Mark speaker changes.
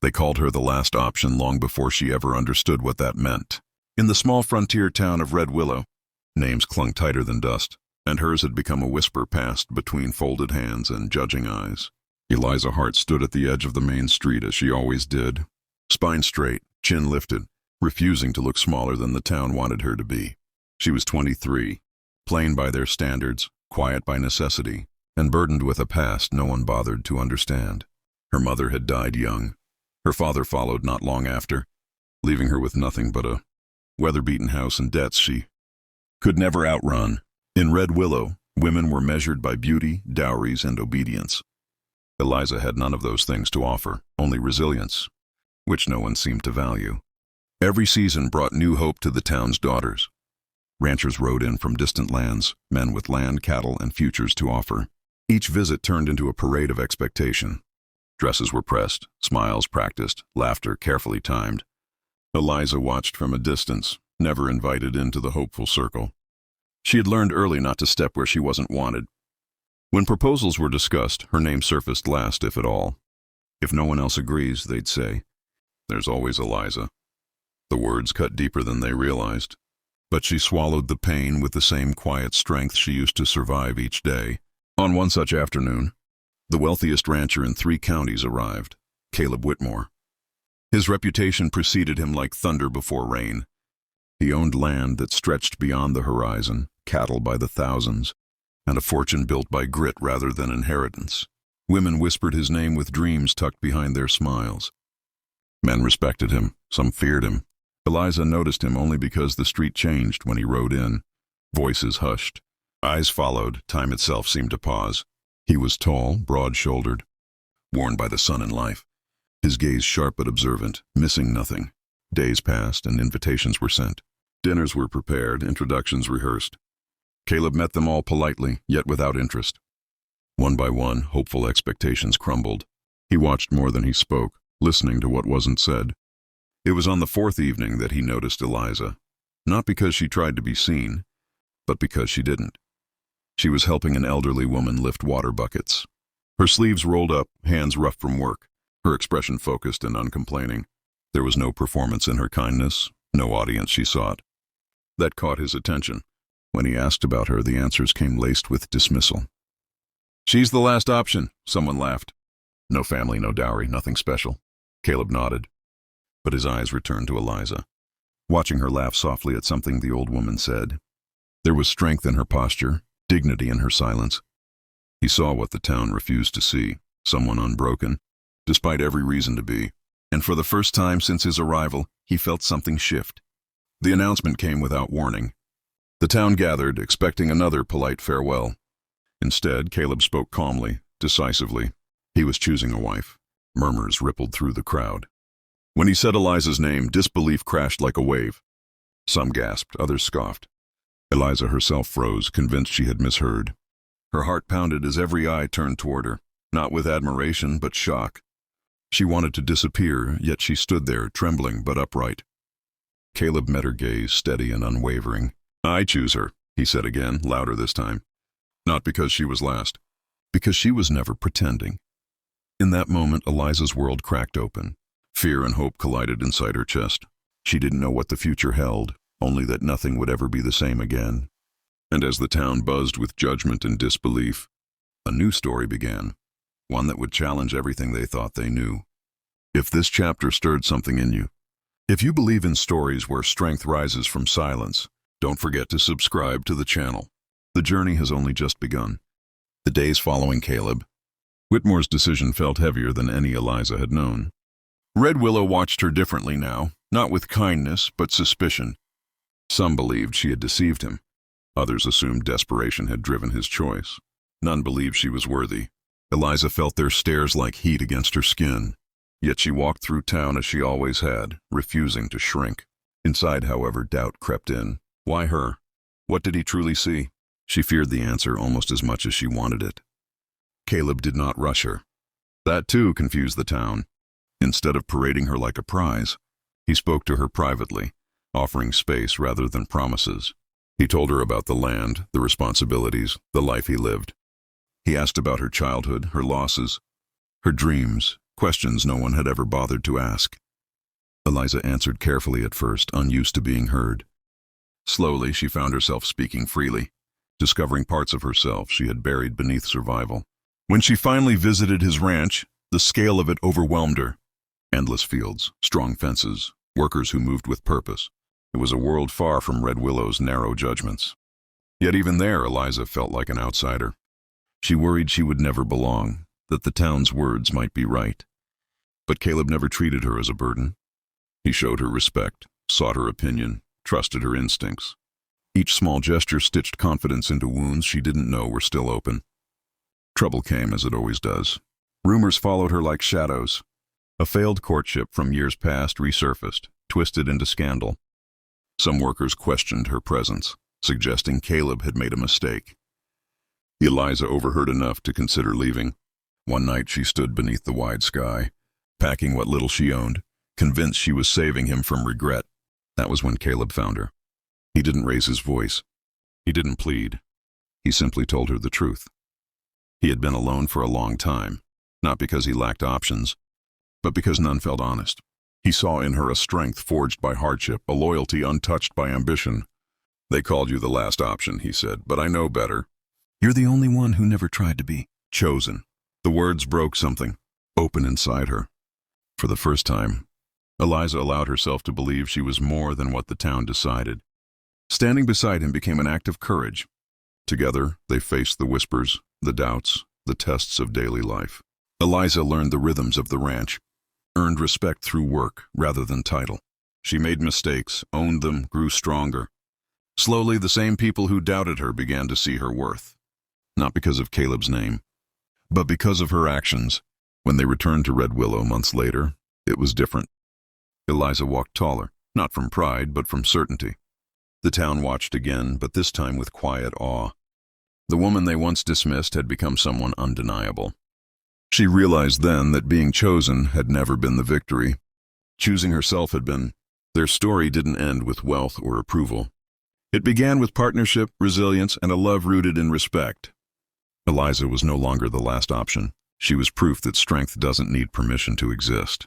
Speaker 1: They called her the last option long before she ever understood what that meant. In the small frontier town of Red Willow, names clung tighter than dust, and hers had become a whisper passed between folded hands and judging eyes. Eliza Hart stood at the edge of the main street as she always did, spine straight, chin lifted, refusing to look smaller than the town wanted her to be. She was 23, plain by their standards, quiet by necessity, and burdened with a past no one bothered to understand. Her mother had died young. Her father followed not long after, leaving her with nothing but a weather-beaten house and debts she could never outrun. In Red Willow, women were measured by beauty, dowries, and obedience. Eliza had none of those things to offer, only resilience, which no one seemed to value. Every season brought new hope to the town's daughters. Ranchers rode in from distant lands, men with land, cattle, and futures to offer. Each visit turned into a parade of expectation. Dresses were pressed, smiles practiced, laughter carefully timed. Eliza watched from a distance, never invited into the hopeful circle. She had learned early not to step where she wasn't wanted. When proposals were discussed, her name surfaced last, if at all. If no one else agrees, they'd say, "There's always Eliza." The words cut deeper than they realized. But she swallowed the pain with the same quiet strength she used to survive each day. On one such afternoon, the wealthiest rancher in 3 counties arrived, Caleb Whitmore. His reputation preceded him like thunder before rain. He owned land that stretched beyond the horizon, cattle by the thousands, and a fortune built by grit rather than inheritance. Women whispered his name with dreams tucked behind their smiles. Men respected him, some feared him. Eliza noticed him only because the street changed when he rode in. Voices hushed. Eyes followed. Time itself seemed to pause. He was tall, broad-shouldered, worn by the sun and life. His gaze sharp but observant, missing nothing. Days passed and invitations were sent. Dinners were prepared, introductions rehearsed. Caleb met them all politely, yet without interest. One by one, hopeful expectations crumbled. He watched more than he spoke, listening to what wasn't said. It was on the 4th evening that he noticed Eliza, not because she tried to be seen, but because she didn't. She was helping an elderly woman lift water buckets. Her sleeves rolled up, hands rough from work, her expression focused and uncomplaining. There was no performance in her kindness, no audience she sought. That caught his attention. When he asked about her, the answers came laced with dismissal. "She's the last option," someone laughed. "No family, no dowry, nothing special." Caleb nodded, but his eyes returned to Eliza, watching her laugh softly at something the old woman said. There was strength in her posture, dignity in her silence. He saw what the town refused to see, someone unbroken, despite every reason to be. And for the first time since his arrival, he felt something shift. The announcement came without warning. The town gathered, expecting another polite farewell. Instead, Caleb spoke calmly, decisively. He was choosing a wife. Murmurs rippled through the crowd. When he said Eliza's name, disbelief crashed like a wave. Some gasped, others scoffed. Eliza herself froze, convinced she had misheard. Her heart pounded as every eye turned toward her, not with admiration but shock. She wanted to disappear, yet she stood there, trembling but upright. Caleb met her gaze, steady and unwavering. "I choose her," he said again, louder this time. Not because she was last, because she was never pretending. In that moment, Eliza's world cracked open. Fear and hope collided inside her chest. She didn't know what the future held, only that nothing would ever be the same again. And as the town buzzed with judgment and disbelief, a new story began, one that would challenge everything they thought they knew. If this chapter stirred something in you, if you believe in stories where strength rises from silence, don't forget to subscribe to the channel. The journey has only just begun. The days following Caleb, Whitmore's decision felt heavier than any Eliza had known. Red Willow watched her differently now, not with kindness, but suspicion. Some believed she had deceived him. Others assumed desperation had driven his choice. None believed she was worthy. Eliza felt their stares like heat against her skin. Yet she walked through town as she always had, refusing to shrink. Inside, however, doubt crept in. Why her? What did he truly see? She feared the answer almost as much as she wanted it. Caleb did not rush her. That too confused the town. Instead of parading her like a prize, he spoke to her privately, offering space rather than promises. He told her about the land, the responsibilities, the life he lived. He asked about her childhood, her losses, her dreams, questions no one had ever bothered to ask. Eliza answered carefully at first, unused to being heard. Slowly, she found herself speaking freely, discovering parts of herself she had buried beneath survival. When she finally visited his ranch, the scale of it overwhelmed her. Endless fields, strong fences, workers who moved with purpose. It was a world far from Red Willow's narrow judgments. Yet even there, Eliza felt like an outsider. She worried she would never belong, that the town's words might be right. But Caleb never treated her as a burden. He showed her respect, sought her opinion, trusted her instincts. Each small gesture stitched confidence into wounds she didn't know were still open. Trouble came, as it always does. Rumors followed her like shadows. A failed courtship from years past resurfaced, twisted into scandal. Some workers questioned her presence, suggesting Caleb had made a mistake. Eliza overheard enough to consider leaving. One night she stood beneath the wide sky, packing what little she owned, convinced she was saving him from regret. That was when Caleb found her. He didn't raise his voice. He didn't plead. He simply told her the truth. He had been alone for a long time, not because he lacked options, but because none felt honest. He saw in her a strength forged by hardship, a loyalty untouched by ambition. "They called you the last option," he said, "but I know better. You're the only one who never tried to be chosen." The words broke something, open inside her. For the first time, Eliza allowed herself to believe she was more than what the town decided. Standing beside him became an act of courage. Together, they faced the whispers, the doubts, the tests of daily life. Eliza learned the rhythms of the ranch, earned respect through work rather than title. She made mistakes, owned them, grew stronger. Slowly, the same people who doubted her began to see her worth. Not because of Caleb's name, but because of her actions. When they returned to Red Willow months later, it was different. Eliza walked taller, not from pride, but from certainty. The town watched again, but this time with quiet awe. The woman they once dismissed had become someone undeniable. She realized then that being chosen had never been the victory. Choosing herself had been. Their story didn't end with wealth or approval. It began with partnership, resilience, and a love rooted in respect. Eliza was no longer the last option. She was proof that strength doesn't need permission to exist.